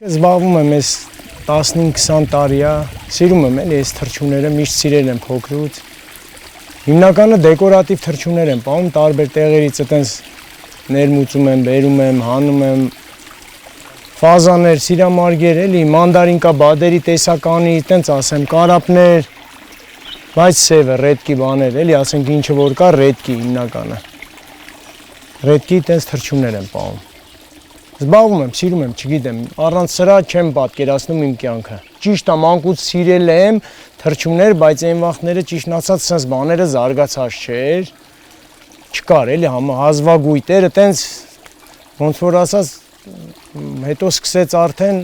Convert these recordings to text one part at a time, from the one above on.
Զբաղվում եմ ես 15-20 տարի է, սիրում եմ էլի այս թռչունները, միշտ սիրել եմ փոքրուց։ Հիմնականը դեկորատիվ թռչուններ եմ պահում, տարբեր տեղերից այտենց ներմուծում եմ, բերում եմ, հանում եմ։ Ֆազաներ, սիրամարգեր էլի, մանդարինկա բադերի տեսականի, այտենց ասեմ, կարապներ, բայց սևը, ռեդկի բաներ, էլի, ասենք ինչը որ կա, ռեդկի հիմնականը։ Ռեդկի այտենց թռչուններ եմ պահում։ Զբաղվում եմ, սիրում եմ, չգիտեմ, առանց սրա չեմ պատկերացնում իմ կյանքը։ Ճիշտ է, մանկուց սիրել եմ թռչուններ, բայց այն վաղտները ճիշտն ասած sense բաները զարգացած չէր։ Չկար էլի հազվագույտերը, տենց ոնց որ ասած, հետո սկսեց արդեն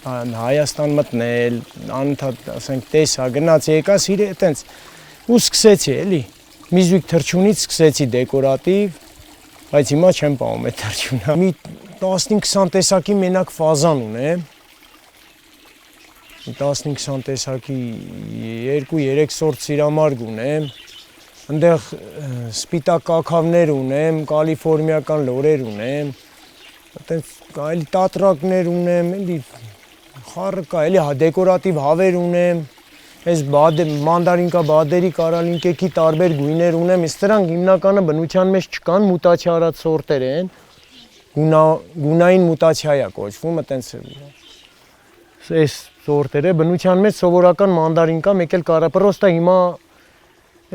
Հայաստան մտնել, անընդհատ ասենք տեսա, գնաց եկա, սիրե տենց ու սկսեցի էլի։ Մի զույգ թռչունից սկսեցի դեկորատիվ, բայց հիմա չեմ պահում այդ թռչունը։ Մի 15-20 տեսակի մենակ ֆազան ունեմ, 15-20 տեսակի 2-3 սորտ սիրամարգ ունեմ, ընդեղ սպիտակ կաքավներ ունեմ, կալիֆորնիական լորեր ունեմ, այտենց այլ տատրակներ ունեմ, էլի խառը կա, էլի դեկորատիվ հավեր ունեմ, այս մանդարինկա բադերի կարալինկեքի տարբեր գույներ ունեմ, իսկ դրանք հիմնականը բնության մեջ չկան, մուտացիա արած սորտեր են, գունային մուտացիա է կոչվում, այտենց այս սորտերը բնության մեջ սովորական մանդարինկա, մեկ էլ կարա, պրոստա հիմա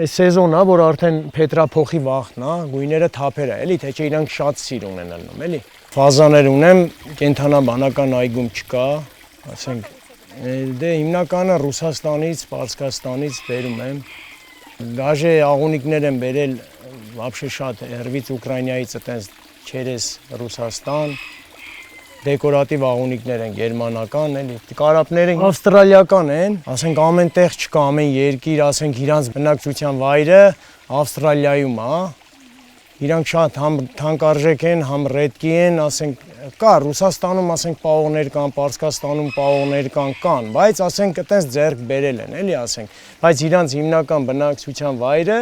այս սեզոն է, որ արդեն փետրափոխի վաղտն է, գույները թափեր է, էլի, թե չէ իրանք շատ սիր ունեն ալնում, էլի։ Ֆազաներ ունեմ, կենթանաբանական այգում չկա, ասենք, դե հիմնականը Ռուսաստանից, Պարսկաստանից բերում եմ, գաժե աղունիկներ եմ բերել, վաբշե շատ հեռվից Ուկրաինայից այտենց չերես Ռուսաստան, դեկորատիվ աղունիկներ են գերմանական, էլի, կարապները ավստրալիական են, ասենք ամեն տեղ չկա, ամեն երկիր, ասենք իրանց բնակչության վայրը Ավստրալիայում է, իրանք շատ համ թանկարժեք են, համ ռեդկի են, ասենք կա Ռուսաստանում, ասենք պահողներ կան, Պարսկաստանում պահողներ կան, բայց ասենք այտենց ձեռք բերել են, էլի ասենք, բայց իրանց հիմնական բնակչության վայրը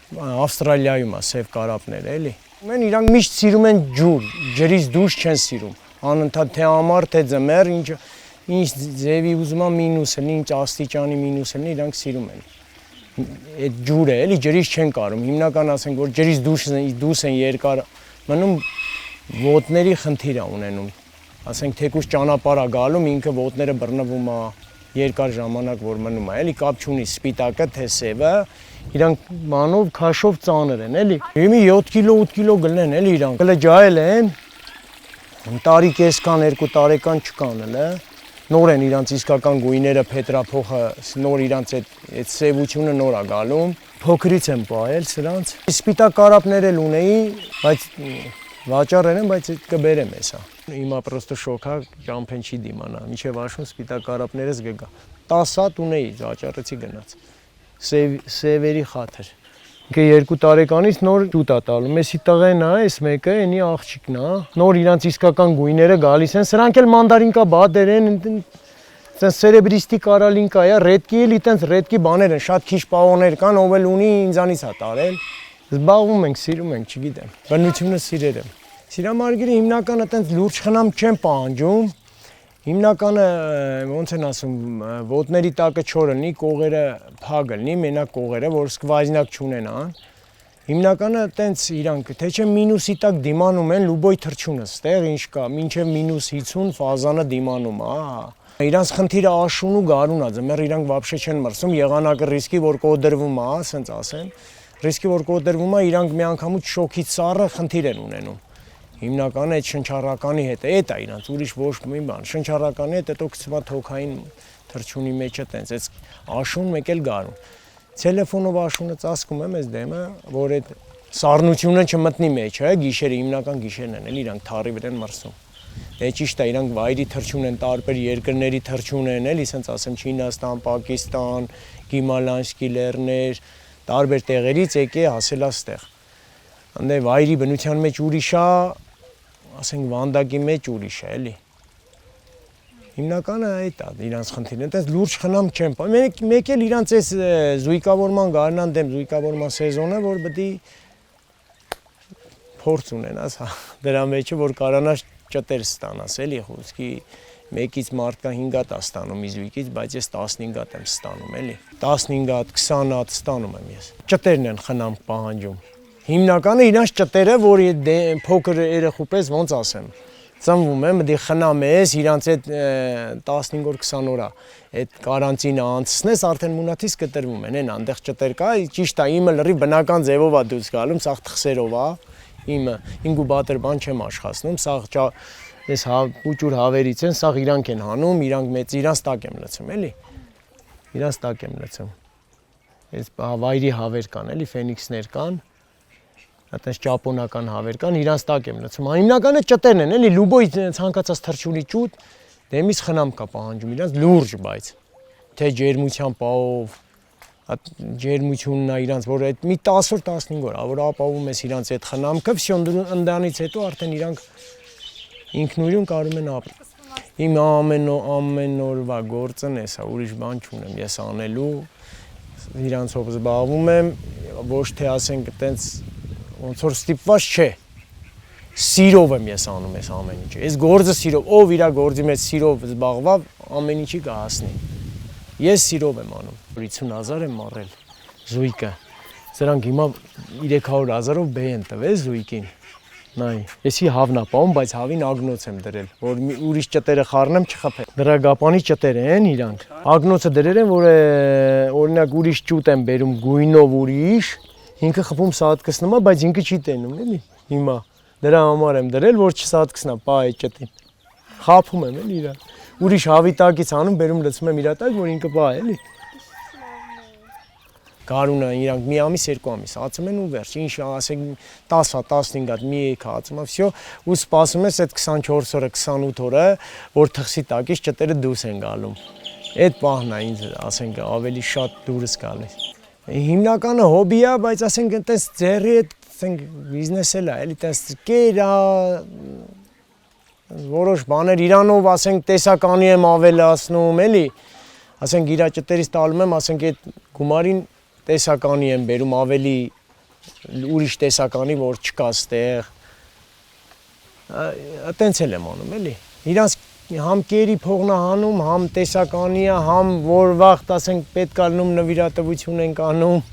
Ավստրալիայում է, սև կարապները, էլի։ Մեն իրանք միշտ սիրում են ջուր, ջրից դուրս չեն սիրում, անընդհատ թե ամառ, թե ձմեռ, ինչ ձևի ուզում է մինուս լինի, ինչ աստիճանի մինուս լինի, իրանք սիրում են։ Այդ ջուրը, էլի, ջրից չեն կարում, հիմնական ասենք, որ ջրից դուրս են երկար մնում, ոտների խնդիր է ունենում, ասենք թեկուզ ճանապարհ է գալում, ինքը ոտները բռնվում է երկար ժամանակ, որ մնում է, էլի, կապ չունի սպիտակը, թե սևը, իրանք մանով, քաշով ծանր են, էլի։ Իմի 7 կիլո, 8 կիլո գլեն, էլի իրանք, հլը ջայել են, տարի կես կան, 2 տարեկան չկան, հլը, նոր են իրանց իսկական գույները, փետրափոխը, նոր իրանց այդ սևությունը նոր է գալում, փոքրից եմ պահել սրանց։ Սպիտակ կարապներ էլ ունեի, բայց վաճառել եմ, բայց կբերեմ հեսա։ Հիմա պրոստը շոքա, ճամփեն չի դիմանա, մինչև աշուն սպիտակ կարապներս գգա։ 10 հատ ունեի, վաճառեցի գնաց։ Սևերի խաթր։ Ինքը 2 տարեկանից նոր ջուտ է տալու։ Մեսի տղեն է, այս մեկը, էնի աղջիկն է։ Նոր իրանց իսկական գույները գալիս են, սրանք էլ մանդարինկա բադեր են, այտենց սերեբրիստի կարալինկա է, ռեդկի էլի այտենց ռեդկի բաներ են, շատ քիչ պահողներ կան, ով էլ ունի ինձանից է տարել։ Զբաղվում ենք, սիրում ենք, չգիտեմ։ Բնությունը սիրել եմ։ Սիրամարգերը հիմնական այտենց լուրջ խնամ չեն պահանջում։ Հիմնականը ոնց են ասում, ոտների տակը չոր լինի, կողերը փակ լինի, մենակ կողերը, որ սկվազնակ չունենան։ Հիմնականը տենց իրանք, թե չէ մինուսի տակ դիմանում են լուբոյ թռչունը, ստեղ ինչ կա, մինչև -50 ֆազանը դիմանում է։ Իրանց խնդիրը աշուն ու գարուն է, ձմեռ իրանք վաբշե չեն մրսում, եղանակը ռիսկի որ կոդրվում է, ասենց ասեմ, ռիսկի որ կոդրվում է, իրանք միանգամից շոքից սառը խնդիր են ունենում։ Հիմնականը այդ շնչառականի հետ է, այդ է իրանց, ուրիշ ոչ մի բան, շնչառականի հետ հետո գցվա թոքային թռչունի մեջը տենց, այս աշուն մեկ էլ գարուն։ Տելեֆոնով աշունը ծածկում եմ այս դեմը, որ այդ սառնությունը չմտնի մեջը, գիշերը հիմնական գիշերն են, էլի իրանք թառի վրա են մրսում։ Դե ճիշտ է, իրանք վայրի թռչուն են, տարբեր երկրների թռչուն են, էլի, ասենց ասեմ, Չինաստան, Պակիստան, Գիմալանսկի լեռներ, տարբեր տեղերից եկե հասել է ստեղ։ Անդե վայրի բնության մեջ ուրիշ է, ասենք վանդակի մեջ ուրիշ է, էլի։ Հիմնականը այդ է, իրանց խնդիրն է, այդպես լուրջ խնամ չեմ պահում, մեկ էլ իրանց այս զույգավորման գարնան դեմ զույգավորման սեզոնը, որ պետք է փորձ ունենաս, դրա մեջը որ կարողանաս ճտեր ստանաս, էլի խոսքի մեկից մարդկա 5 հատ է ստանում իզույգից, բայց ես 15 հատ եմ ստանում, էլի։ 15 հատ, 20 հատ ստանում եմ ես։ Ճտերն են խնամք պահանջում։ Հիմնականը իրանց ճտերը, որ փոքր երեխու պես ոնց ասեմ, ծնվում եմ, դի խնամ ես, իրանց այդ 15 օր 20 օրա այդ կարանտինը անցնես, արդեն մունաթից կտրվում են, այն այնտեղ ճտեր կա, ճիշտ է, իմը լրի բնական ձևով է դուրս գալում, սաղ թխսերով է, իմը ինկուբատոր բան չեմ աշխատում, սաղ ես ուճուր հավերից են, սաղ իրանք են հանում, իրանց տակ եմ լցում, էլի, իրանց տակ եմ լցում, այս վայրի հավեր կան, էլի, ֆենիքսներ կան, այդպես ճապոնական հավեր կան, իրանց տակ եմ լցում, հիմնականը ճտերն են, էլի, լուբոյ ցանկացած թռչունի ճուտ, դեմից խնամ կա պահանջում, իրանց լուրջ բայց, թե ջերմության պահով, ջերմությունն է իրանց, որ այդ մի 10 օր 15 օր, որ ապահովում ես իրանց այդ խնամքը, վсё ընդանից հետո արդեն իրանք ինքնուրույն կարում են ապրել։ Իմ ամեն օրվա գործն էս է, ուրիշ բան չունեմ ես անելու, իրանցով զբաղվում եմ, ոչ թե ասենք այտենց ոնց որ ստիպված չէ։ Սիրով եմ ես անում այս ամեն ինչը։ Այս գործը սիրով, ով իր գործի մեջ սիրով զբաղվա, ամեն ինչի կհասնի։ Ես սիրով եմ անում։ 50,000 եմ առել զույգը։ Սրանք հիմա 300,000-ով բե են տվել զույգին։ Նայ, եսի հավնա պահում, բայց հավին ագնոց եմ դրել, որ ուրիշ ճտերը խառնեմ չխփեն։ Դրագապանի ճտեր են իրանք։ Ագնոցը դրել են, որ օրինակ ուրիշ ճուտ եմ բերում գույնով ուրիշ, ինքը խփում սատկսնում է, բայց ինքը չի տենում, էլի։ Հիմա դրա համար եմ դրել, որ չսատկսնա, պա այդ ճտին։ Խափում եմ էլի իրան։ Ուրիշ հավի տակից անում, բերում լցում եմ իր տակ, որ ինքը պա էլի։ Գարունը իրանք մի ամիս, 2 ամիս ածում են ու վերջ, ինչ ասենք 10 հատ, 15 հատ մի եք ածում, վсё, ու սպասում ես այդ 24 օրը, 28 օրը, որ թխսի տակից ճտերը դուրս են գալում։ Այդ պահն է ինձ ասենք ավելի շատ դուրս գալիս։ Հիմնականը հոբի է, բայց ասենք այտենց ձեռի հետ ասենք բիզնես էլ է, էլի այտենց կերա որոշ բաներ իրանով ասենք տեսականի եմ ավելացնում, էլի։ Ասենք իրա ճտերից տալում եմ, ասենք այդ գումարին տեսականի եմ բերում ավելի ուրիշ տեսականի, որ չկա ստեղ։ Այտենց էլ եմ անում, էլի։ Իրանց համ կերի փողն է հանում, համ տեսականի է, համ որ վաղտ ասենք պետք է լինում նվիրատվություն ենք անում։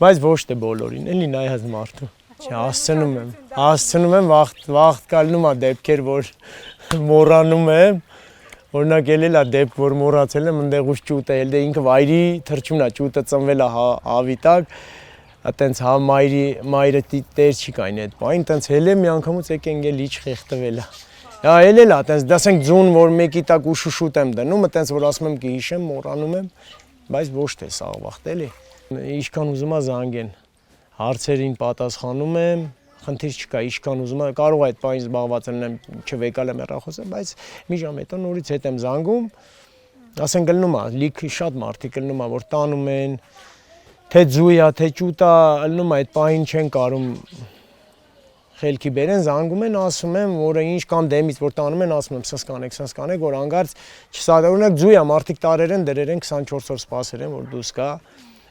Բայց ոչ թե բոլորին, էլի նայած մարդու։ Հասցնում եմ վաղտ կալնում է դեպքեր, որ մոռանում եմ։ Օրինակ ելել է դեպք, որ մոռացել եմ ընդեղուց ճուտ է, դե ինքը վայրի թռչուն է, ճուտը ծնվել է հավի տակ, այտենց հա մայրը տեր չի կային այդ բային, այտենց հելեմ մի անգամուց եկեն գել իջ խեղտվել է։ Հա ելել է, այտենց դասենք ձուն, որ մեկի տակ ուշուշուտ եմ դնում, այտենց որ ասում եմ կհիշեմ, մոռանում եմ, բայց ոչ թե սաղ վաղտ էլի։ Ինչքան ուզում է զանգեն, հարցերին պատասխանում եմ, խնդիր չկա, ինչքան ուզում եմ, կարող է այդ բանից զբաղված լինեմ, չվեկալ եմ հեռախոսը, բայց մի ժամ հետո նորից հետ եմ զանգում, ասենք գլնում է, լիքը շատ մարդիկ գլնում է, որ տանում են, թե ձույ է, թե ճուտ է, գլնում է, այդ պահին չեն կարում խելքի բերեն, զանգում են, ասում եմ, որ ինչ կամ դեմից, որ տանում են, ասում եմ, սսկանեք, որ անգարց չսադարունակ ձույ է, մարդիկ տարեր են, դրեր են 24 օր սպասեր են, որ դուս կա,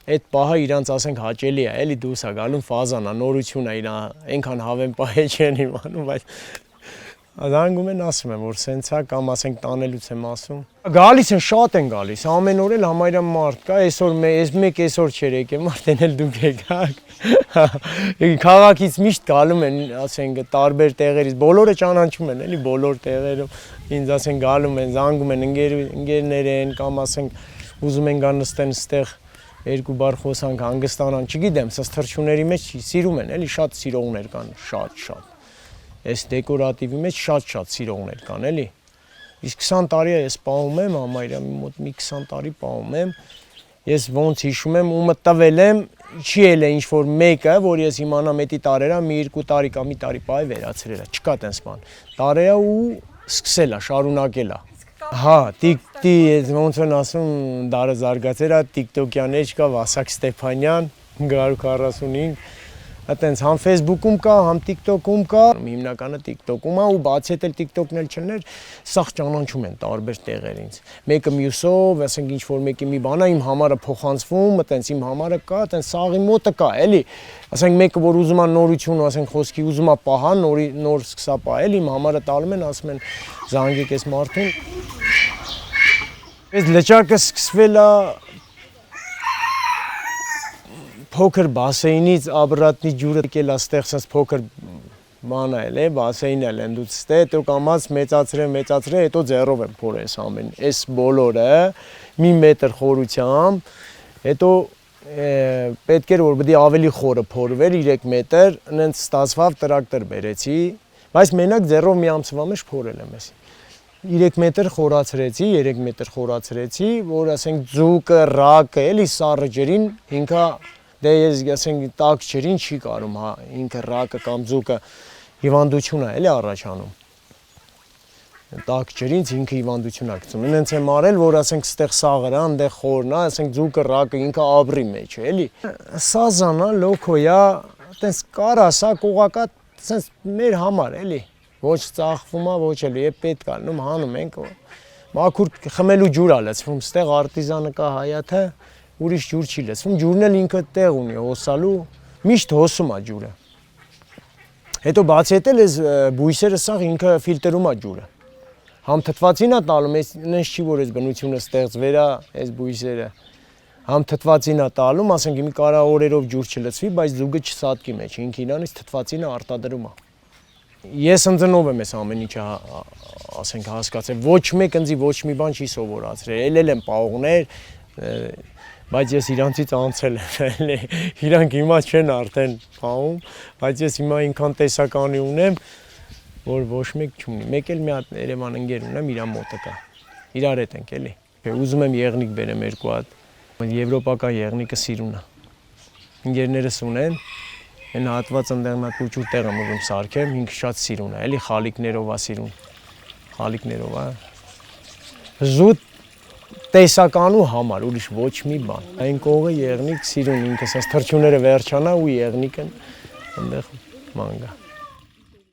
այդ պահը իրանց ասենք հաճելի է, էլի դուրս է գալում ֆազան է, նորություն է իրա, այնքան հավեն պահել չեն իմանում, բայց զանգում են ասում եմ, որ սենց է կամ ասենք տանելուց եմ ասում։ Գալիս են, շատ են գալիս, ամեն օր էլ համարյա մարդ կա, այսօր չէր եկեմ, արդեն էլ դուք եկաք։ Քաղաքից միշտ գալում են, ասենք տարբեր տեղերից, բոլորը ճանաչում են, էլի բոլոր տեղերում, ինձ ասենք գալում են, զանգում են ընկերներ են կամ ասենք ուզում են գան նստեն ստեղ երկու բար խոսանք հանգստանան, չգիտեմ, սա թռչունների մեջ սիրում են, էլի շատ սիրողներ կան, շատ։ Այս դեկորատիվի մեջ շատ սիրողներ կան, էլի։ Իսկ 20 տարի է ես պահում եմ, համարյա մոտ մի 20 տարի պահում եմ։ Ես ոնց հիշում եմ, ումը տվել եմ, չի էլ է ինչ-որ մեկը, որ ես իմանամ էտի տարերա մի 2 տարի կամ մի տարի պահի վերացրել է, չկա տենց բան։ Տարերա ու սկսել է, շարունակել է։ Հա, ոնց են ասում, դարը զարգացել է, տիկտոկյան էջ կա, Վասակ Ստեփանյան, 145, Այտենց համ Facebook-ում կա, համ TikTok-ում կա, հիմնականը TikTok-ում է ու բացի այդ TikTok-ն էլ չներ, սաղ ճանաչում են տարբեր տեղերից։ Մեկը մյուսով, ասենք ինչ որ մեկի մի բան է, իմ համարը փոխանցվում, այտենց իմ համարը կա, այտենց սաղի մոտը կա, էլի։ Ասենք մեկը որ ուզում է նորություն, ասենք խոսքի ուզում է պահա, նոր սկսա պահել, իմ համարը տալում են, ասում են զանգեք այս մարդուն։ Այս լճակը սկսվել է փոքր բասեյնից աբրատնի ջուրը եկել է ստեղ sense փոքր բան է, բասեյն է դուց ստե, հետո կամած մեծացրել, հետո ձեռով եմ փորել այս ամեն, այս բոլորը մի մետր խորությամբ, հետո պետք էր որ պետք է ավելի խորը փորվեր 3 մետր, այնց ստացվավ տրակտոր բերեցի, բայց մենակ ձեռով մի ամսվա մեջ փորել եմ ես։ 3 մետր խորացրեցի, 3 մետր խորացրեցի, որ ասենք ձուկը, ռակը, էլի սառը ջրին ինքա դե ես ասենք տաք ջրին չի կարում, հա, ինքը ռակը կամ ձուկը հիվանդություն է, էլի առաջանում։ Տաք ջրից ինքը հիվանդություն է գցում։ Ինձ եմ արել, որ ասենք ստեղ սաղը, այնտեղ խորն է, ասենք ձուկը, ռակը ինքը աբրի մեջ է, էլի։ Սազանա, լոքոյա, այտենց կարա, սա կողակա, ասենց մեր համար, էլի։ Ոչ ծախվում է, ոչ էլ է պետք է, նում հանում ենք։ Մաքուր խմելու ջուր է լցվում, ստեղ արտիզանը կա հայաթը, ուրիշ ջուր չի լցվում, ջուրն էլ ինքը տեղ ունի հոսալու, միշտ հոսում է ջուրը։ Հետո բացի հետ էլ այս բույսերը սաղ ինքը ֆիլտրում է ջուրը։ Համ թթվածին է տալում, այնպես չի որ այս բնությունը ստեղծվեր է, այս բույսերը։ Համ թթվածին է տալում, ասենք իմի կարա օրերով ջուր չլցվի, բայց ձուկը չսատկի մեջ, ինքը իրանից թթվածինը արտադրում է։ Ես ընձնով եմ այս ամեն ինչը ասենք հասկացել, ոչ մեկ ընձի ոչ մի բան չի սովորացրել, ելել եմ պահողներ, բայց ես իրանցից անցել եմ, իրանք հիմա չեն արդեն պահում, բայց ես հիմա ինքան տեսականի ունեմ, որ ոչ մեկ չունի, մեկ էլ մի հատ Երևան ընկեր ունեմ, իրա մոտը կա, իրար հետ ենք էլի, ուզում եմ եղնիկ բերեմ 2 հատ, եվրոպական եղնիկը սիրուն է, ընկերներս ունեն, Այն հատված ընդեղ մատ ուջուր տեղ եմ ուզում սարքեմ, ինքը շատ սիրուն է, էլի խալիկներով է սիրուն, խալիկներով է, զուտ տեսականու համար, ուրիշ ոչ մի բան, այն կողը եղնիկ սիրուն, ինքը սենց թրջուները վերջանա ու եղնիկն ընդեղ ման գա։